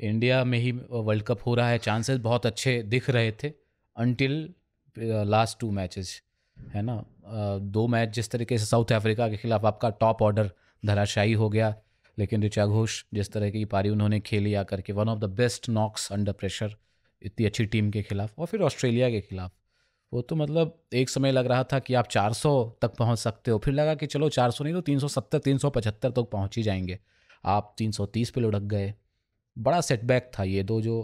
India में ही world cup हो रहा है, चांसेस बहुत अच्छे दिख रहे थे अनटिल लास्ट 2 मैचेस, है ना। 2 मैच जिस तरीके से साउथ अफ्रीका के खिलाफ आपका टॉप ऑर्डर धराशायी हो गया, लेकिन ऋचा घोष जिस तरह की पारी उन्होंने खेली आकर के, one of the best knocks under pressure इतनी अच्छी टीम के खिलाफ, और फिर ऑस्ट्रेलिया के खिलाफ, वो तो मतलब एक समय लग रहा था कि आप 400 तक पहुंच सकते हो, फिर लगा कि चलो 400 नहीं तो 370 375 तक पहुंच ही जाएंगे, आप 330 पे लुढ़क गए। बड़ा सेटबैक था ये दो जो।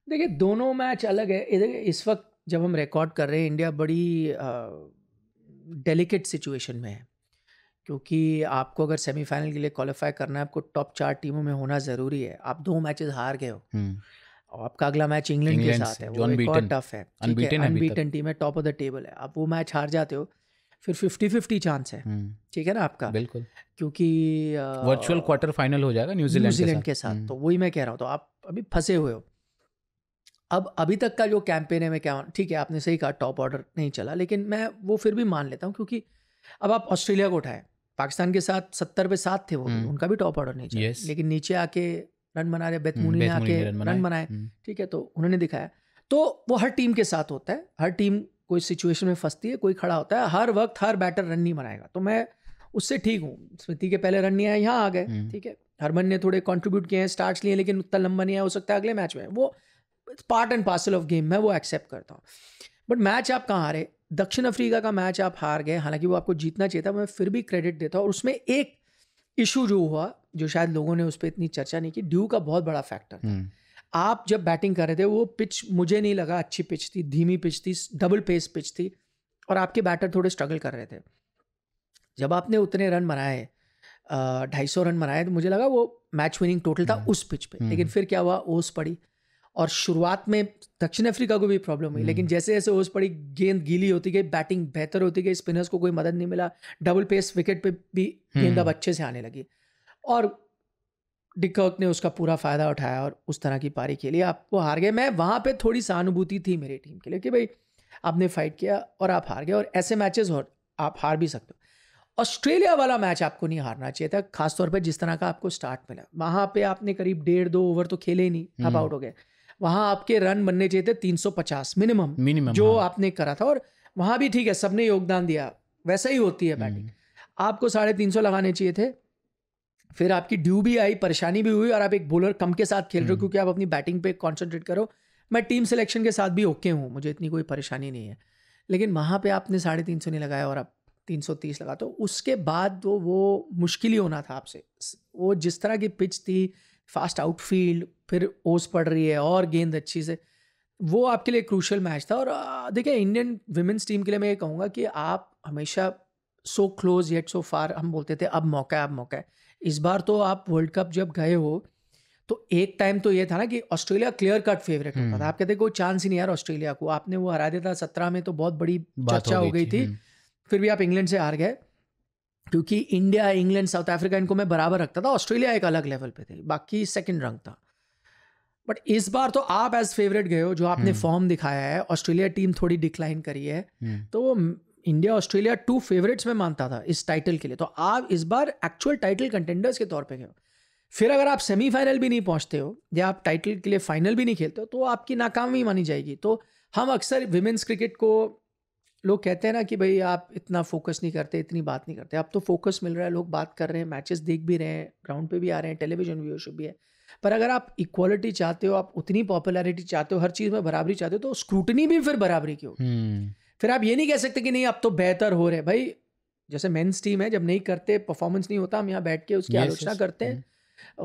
देखिए दोनों मैच अलग है। इस वक्त जब हम रिकॉर्ड कर रहे हैं इंडिया बड़ी डेलिकेट सिचुएशन में है, क्योंकि आपको अगर सेमीफाइनल के लिए क्वालिफाई करना है, आपको टॉप 4 टीमों में होना ज़रूरी है। आप 2 मैचेस हार गए हो और आपका अगला मैच इंग्लैंड के साथ है, वो एक और टफ है, ठीक है, अनबीटन टीम है, टॉप ऑफ द टेबल है। आप वो मैच हार जाते हो, फिर 50-50 चांस है, ठीक है ना आपका, बिल्कुल, क्योंकि वर्चुअल क्वार्टर फाइनल हो जाएगा न्यूजीलैंड के साथ। तो वही मैं कह रहा हूँ, तो आप अभी फंसे हुए हो। अब अभी तक का जो कैंपेन है, मैं क्या, ठीक है आपने सही कहा टॉप ऑर्डर नहीं चला, लेकिन मैं वो फिर भी मान लेता हूँ, क्योंकि अब आप ऑस्ट्रेलिया को उठाए, पाकिस्तान के साथ 70 पे 7 थे वो, उनका भी टॉप ऑर्डर नहीं चला, लेकिन नीचे आके रन बना रहे, बेथमुनी ने आके रन बनाए, ठीक है, तो उन्होंने दिखाया। तो वो हर टीम के साथ होता है, हर टीम कोई सिचुएशन में फंसती है, कोई खड़ा होता है, हर वक्त हर बैटर रन नहीं बनाएगा, तो मैं उससे ठीक हूँ। स्मृति के पहले रन नहीं आए, यहाँ आ गए, ठीक है, हरमन ने थोड़े कंट्रीब्यूट किए हैं, स्टार्ट्स लिए, लेकिन उतना लंबा नहीं आया, हो सकता है अगले मैच में, वो part and parcel of game, मैं वो एक्सेप्ट करता हूँ। बट मैच आप कहाँ हारे, दक्षिण अफ्रीका का मैच आप हार गए, हालांकि वो आपको जीतना चाहिए था, मैं फिर भी क्रेडिट देता हूँ। और उसमें एक इशू जो हुआ, जो शायद लोगों ने उस पर इतनी चर्चा नहीं की, ड्यू का बहुत बड़ा फैक्टर था। आप जब बैटिंग कर रहे थे, वो पिच मुझे नहीं लगा अच्छी पिच थी, धीमी पिच थी, डबल पेस पिच थी, और आपके बैटर थोड़े स्ट्रगल कर रहे थे। जब आपने उतने रन बनाए, 250 रन बनाए, तो मुझे लगा वो मैच विनिंग टोटल था उस पिच पे। लेकिन फिर क्या हुआ, ओस पड़ी, और शुरुआत में दक्षिण अफ्रीका को भी प्रॉब्लम हुई, लेकिन जैसे जैसे ओस पड़ी, गेंद गीली होती गई, बैटिंग बेहतर होती गई, स्पिनर्स को कोई मदद नहीं मिला, डबल पेस विकेट पे भी गेंद अब अच्छे से आने लगी, और डिकर्क ने उसका पूरा फ़ायदा उठाया और उस तरह की पारी खेली, आपको हार गए। मैं वहाँ पे थोड़ी सहानुभूति थी मेरी टीम के लिए कि भाई आपने फाइट किया और आप हार गए, और ऐसे मैचेस और आप हार भी सकते हो। ऑस्ट्रेलिया वाला मैच आपको नहीं हारना चाहिए था, खासतौर पर जिस तरह का आपको स्टार्ट मिला। वहाँ पे आपने करीब 1.5-2 ओवर तो खेले ही नहीं, आप आउट हो गए। वहाँ आपके रन बनने चाहिए थे 350 मिनिमम जो आपने करा था, और वहाँ भी ठीक है सबने योगदान दिया, वैसा ही होती है बैटिंग, आपको 350 लगाने चाहिए थे। फिर आपकी ड्यू भी आई, परेशानी भी हुई, और आप एक बॉलर कम के साथ खेल रहे हो, क्योंकि आप अपनी बैटिंग पे कॉन्सेंट्रेट करो। मैं टीम सिलेक्शन के साथ भी ओके हूँ, मुझे इतनी कोई परेशानी नहीं है, लेकिन वहाँ पे आपने 350 नहीं लगाया और आप 330 लगा, तो उसके बाद तो वो मुश्किल ही होना था आपसे। वो जिस तरह की पिच थी, फास्ट आउटफील्ड, फिर ओस पड़ रही है और गेंद अच्छी से, वो आपके लिए क्रूशल मैच था। और देखिए इंडियन विमेंस टीम के लिए मैं ये कहूँगा कि आप हमेशा सो क्लोज येट सो फार, हम बोलते थे अब मौका है, अब मौका है। इस बार तो आप वर्ल्ड कप जब गए हो, तो एक टाइम तो ये था ना कि ऑस्ट्रेलिया क्लियर कट फेवरेट होता था, आप कहते कोई चांस ही नहीं यार ऑस्ट्रेलिया को, आपने वो हरा दिया था 17 में, तो बहुत बड़ी चर्चा हो गई थी। फिर भी आप इंग्लैंड से हार गए, क्योंकि इंडिया, इंग्लैंड, साउथ अफ्रीका, इनको मैं बराबर रखता था, ऑस्ट्रेलिया एक अलग लेवल पे थे, बाकी सेकंड रंग था। बट इस बार तो आप एज फेवरेट गए हो, जो आपने फॉर्म दिखाया है, ऑस्ट्रेलिया टीम थोड़ी डिक्लाइन करी है, तो इंडिया ऑस्ट्रेलिया 2 फेवरेट्स में मानता था इस टाइटल के लिए, तो आप इस बार एक्चुअल टाइटल कंटेंडर्स के तौर पे गए हो। फिर अगर आप सेमीफाइनल भी नहीं पहुंचते हो, या आप टाइटल के लिए फाइनल भी नहीं खेलते हो, तो आपकी नाकामी मानी जाएगी। तो हम अक्सर विमेंस क्रिकेट को, लोग कहते हैं ना कि भाई आप इतना फोकस नहीं करते, इतनी बात नहीं करते, अब तो फोकस मिल रहा है, लोग बात कर रहे हैं, मैचेस देख भी रहे हैं, ग्राउंड पे भी आ रहे हैं, टेलीविजन व्यूअरशिप भी है। पर अगर आप इक्वालिटी चाहते हो, आप उतनी पॉपुलैरिटी चाहते हो, हर चीज़ में बराबरी चाहते हो, तो स्क्रूटनी भी फिर बराबरी की होगी। फिर आप ये नहीं कह सकते कि नहीं अब तो बेहतर हो रहे। भाई जैसे मेंस टीम है, जब नहीं करते, परफॉर्मेंस नहीं होता, हम यहाँ बैठ के उसकी आलोचना करते हैं,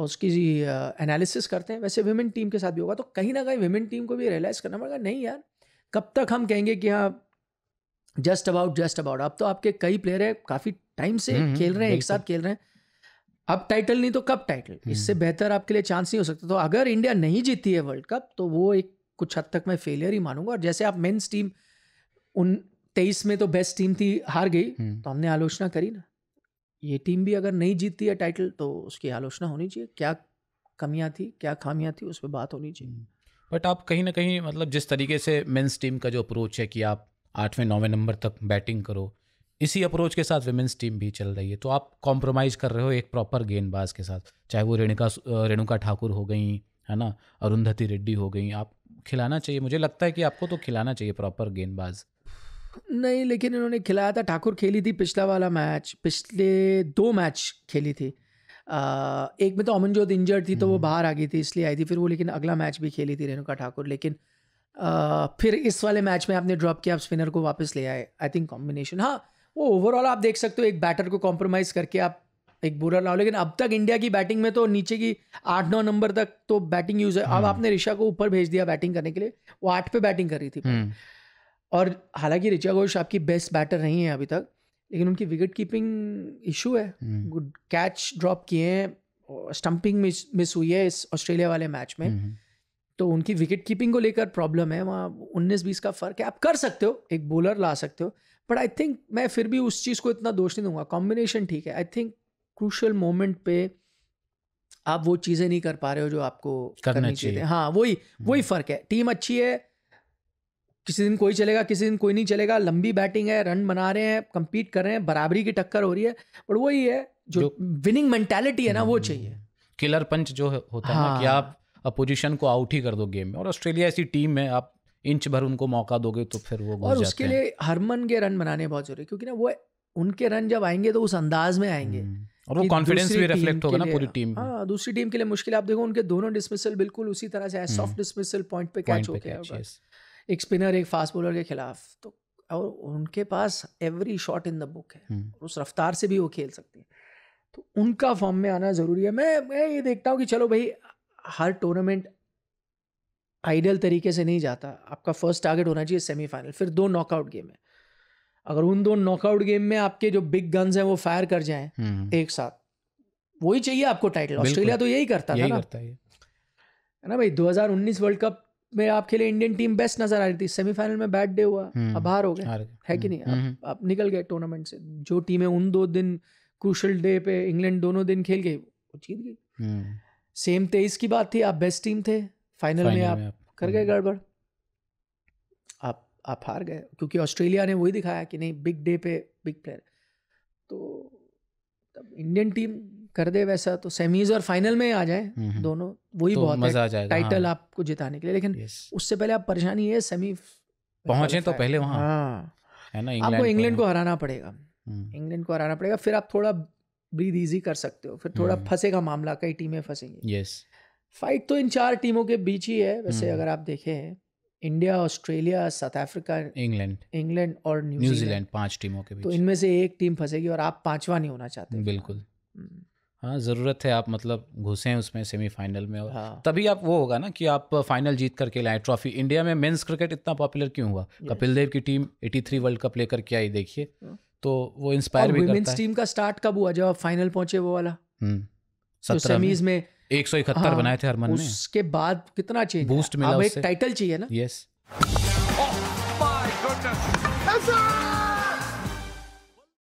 उसकी एनालिसिस करते हैं, वैसे विमेन टीम के साथ भी होगा। तो कहीं ना कहीं विमेन टीम को भी रियलाइज करना पड़ेगा, नहीं यार कब तक हम कहेंगे कि हाँ जस्ट अबाउट। अब तो आपके कई प्लेयर है, काफ़ी टाइम से खेल रहे हैं, एक साथ खेल रहे हैं, अब टाइटल नहीं तो कब टाइटल, इससे बेहतर आपके लिए चांस नहीं हो सकता। तो अगर इंडिया नहीं जीती है वर्ल्ड कप, तो वो एक कुछ हद तक मैं फेलियर ही मानूंगा। और जैसे आप मेंस टीम 23 में तो बेस्ट टीम थी, हार गई, तो हमने आलोचना करी ना, ये टीम भी अगर नहीं जीतती है टाइटल, तो उसकी आलोचना होनी चाहिए, क्या कमियां थी, क्या खामियां थी, उस पर बात होनी चाहिए। बट आप कहीं ना कहीं, मतलब जिस तरीके से मेंस टीम का जो अप्रोच है कि आप 8वें-9वें नंबर तक बैटिंग करो, इसी अप्रोच के साथ विमेंस टीम भी चल रही है, तो आप कॉम्प्रोमाइज़ कर रहे हो एक प्रॉपर गेंदबाज के साथ, चाहे वो रेणुका ठाकुर हो गई, है ना, अरुंधति रेड्डी हो गई, आप खिलाना चाहिए, मुझे लगता है कि आपको तो खिलाना चाहिए प्रॉपर गेंदबाज। नहीं, लेकिन इन्होंने खिलाया था। ठाकुर खेली थी पिछला वाला मैच, पिछले 2 मैच खेली थी। एक में तो अमनजोत इंजर्ड थी तो वो बाहर आ गई थी इसलिए आई थी, फिर वो लेकिन अगला मैच भी खेली थी रेणुका ठाकुर। लेकिन फिर इस वाले मैच में आपने ड्रॉप किया, आप स्पिनर को वापस ले आए। आई थिंक कॉम्बिनेशन, हाँ वो ओवरऑल आप देख सकते हो एक बैटर को कॉम्प्रोमाइज़ करके आप एक बॉलर लाओ। लेकिन अब तक इंडिया की बैटिंग में तो नीचे की 8-9 नंबर तक तो बैटिंग यूज है। अब आपने ऋषा को ऊपर भेज दिया बैटिंग करने के लिए, वो 8 पे बैटिंग कर रही थी। और हालांकि ऋचा घोष आपकी बेस्ट बैटर नहीं है अभी तक, लेकिन उनकी विकेट कीपिंग इशू है। गुड कैच ड्रॉप किए हैं, स्टंपिंग मिस हुई है इस ऑस्ट्रेलिया वाले मैच में, तो उनकी विकेट कीपिंग को लेकर प्रॉब्लम है। वहाँ 19-20 का फर्क है। आप कर सकते हो, एक बॉलर ला सकते हो, बट आई थिंक मैं फिर भी उस चीज़ को इतना दोष नहीं दूंगा। कॉम्बिनेशन ठीक है, आई थिंक क्रूशल मोमेंट पे आप वो चीज़ें नहीं कर पा रहे हो जो आपको करनी चाहिए। हाँ वही फ़र्क है। टीम अच्छी है, किसी दिन कोई चलेगा, किसी दिन कोई नहीं चलेगा। लंबी बैटिंग है, रन बना रहे हैं, compete कर रहे हैं, बराबरी की टक्कर हो रही है, बट वही है जो विनिंग मेंटालिटी है ना, वो चाहिए। किलर पंच जो होता है ना, कि आप अपोजिशन को आउट ही कर दो गेम में। और ऑस्ट्रेलिया ऐसी टीम है, आप इंच भर उनको मौका दोगे तो फिर वो घुस जाते हैं। और उसके लिए हरमन के रन बनाने बहुत जरूरी है, क्योंकि ना वो उनके रन जब आएंगे तो उस अंदाज में आएंगे और वो कॉन्फिडेंस भी रिफ्लेक्ट होगा ना पूरी टीम। हाँ, दूसरी टीम के लिए मुश्किल। आप देखो उनके दोनों डिसमिसल बिल्कुल उसी तरह से है, सॉफ्ट डिसमिसल, पॉइंट पे कैच हो गया, एक स्पिनर एक फास्ट बॉलर के खिलाफ। तो और उनके पास every shot in the book है, उस रफ्तार से भी वो खेल सकते हैं, तो उनका फॉर्म में आना ज़रूरी है। मैं ये देखता हूँ कि चलो भाई, हर टूर्नामेंट आइडियल तरीके से नहीं जाता। आपका फर्स्ट टारगेट होना चाहिए सेमीफाइनल, फिर 2 नॉकआउट गेम है। अगर उन 2 नॉकआउट गेम में आपके जो बिग गन्स हैं वो फायर कर जाएं एक साथ, वही चाहिए आपको टाइटल। ऑस्ट्रेलिया तो यही करता था ना, है ना भाई। 2019 वर्ल्ड कप में आप खेले, इंडियन टीम बेस्ट नजर आ रही थी, सेमीफाइनल में बैड डे हुआ, अब बाहर हो गए, है कि नहीं। आप निकल गए टूर्नामेंट से। जो टीमें उन 2 दिन क्रूशल डे पे इंग्लैंड दोनों दिन खेल गई, वो जीत गई। सेम 23 की बात थी, आप बेस्ट टीम थे, फाइनल में आप कर गए गड़बड़, आप हार गए। क्योंकि ऑस्ट्रेलिया ने वही दिखाया कि नहीं, बिग डे पे बिग प्लेयर। तो तब इंडियन टीम कर दे वैसा, तो सेमीज और फाइनल में आ जाए दोनों, वही तो बहुत मजा आ जाएगा टाइटल आपको जिताने के लिए। लेकिन उससे पहले आप परेशानी है सेमी पहुंचे तो पहले वहाँ, है ना, आपको इंग्लैंड को हराना पड़ेगा। इंग्लैंड को हराना पड़ेगा, फिर आप थोड़ा ब्रीथ इजी कर सकते हो, फिर थोड़ा फंसेगा मामला, कई टीमें फंसेंगी। फाइट तो इन 4 टीमों के बीच ही है वैसे। अगर आप देखें, India, Australia, south Africa, England और न्यूजीलैंड, 5 टीमों के बीच, तो इनमें से एक टीम फंसेगी और आप 5वां नहीं होना चाहते। बिल्कुल, हाँ, ज़रूरत है आप मतलब घुसें उसमें सेमीफाइनल में, और तभी आप वो होगा ना कि आप फाइनल जीत करके लाएं ट्रॉफी। इंडिया में मेंस क्रिकेट इतना पॉपुलर क्यों हुआ? कपिल देव की टीम 83 वर्ल्ड कप लेकर के आई, देखिए, तो वो इंस्पायर भी करता है। वुमेन्स टीम का स्टार्ट कब हुआ? जब आप फाइनल पहुंचे, वो वाला 17 में 171 बनाए थे हरमन ने। उसके बाद कितना चेंज, बूस्ट मिला, अब एक टाइटल चाहिए ना। यस।